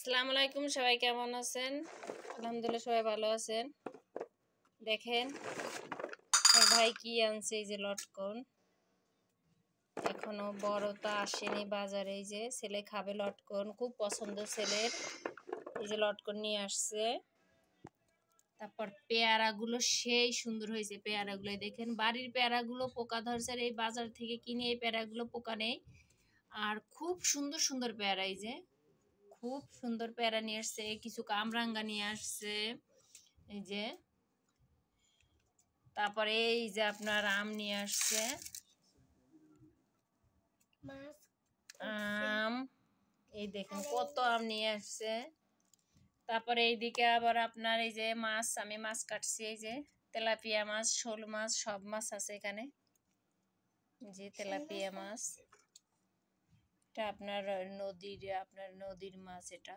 আসসালামু আলাইকুম, সবাই কেমন আছেন? আলহামদুলিল্লাহ সবাই ভালো আছেন। দেখেন আমার ভাই কি আনছে, এই যে লটকন। এখনো বড়টা আসেনি বাজারে। এই যে ছেলে খাবে লটকন, খুব পছন্দ ছেলের। এই যে লটকন নিয়ে আসছে। তারপর পেয়ারাগুলো সেই সুন্দর হয়েছে। পেয়ারাগুলো দেখেন, বাড়ির পেয়ারাগুলো পোকা ধরছে, আর এই বাজার থেকে কিনে এই পেয়ারাগুলো পোকা নেই। আর খুব সুন্দর সুন্দর পেয়ারা, এই যে খুব সুন্দর পেয়ারা নিয়ে আসছে। কিছু কামরাঙ্গা নিয়ে আসছে, এই যে। তারপরে এই যে আপনার আম নিয়ে আসছে, আম। এই দেখেন কত আম নিয়ে আসছে। তারপরে এইদিকে আবার আপনার এই যে মাছ, আমি মাছ কাটছি। এই যে তেলাপিয়া মাছ, শোল মাছ, সব মাছ আছে এখানে। যে তেলাপিয়া মাছ, এটা আপনার নদীর মাছ। এটা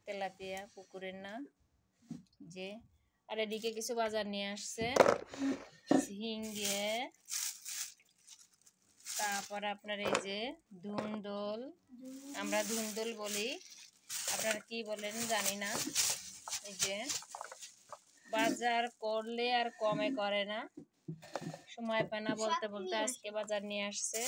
তেলাপিয়া, পুকুরের না। যে আর এদিকে কিছু বাজার নিয়ে আসছে, ঝিঙ্গে। তারপর আপনার এই যে ধুন্দল, আমরা ধুন্দল বলি, আপনারা কি বলেন জানি না। এই যে বাজার করলে আর কমে করে না, সময় পায় না বলতে বলতে আজকে বাজার নিয়ে আসছে।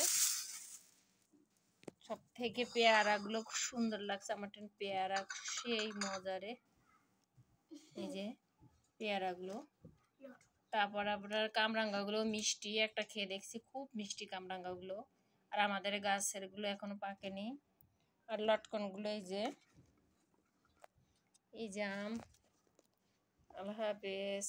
সব থেকে পেয়ারা গুলো খুব সুন্দর লাগছে আমার। পেয়ারা সেই মজারে, এই যে পেয়ারা গুলো। তারপর আপনার কামরাঙ্গা গুলো মিষ্টি, একটা খেয়ে দেখছি, খুব মিষ্টি কামরাঙ্গা গুলো। আর আমাদের গাছের গুলো এখনো পাকেনি। আর লটকন গুলো এই যে আম। আল্লাহ হাফেজ।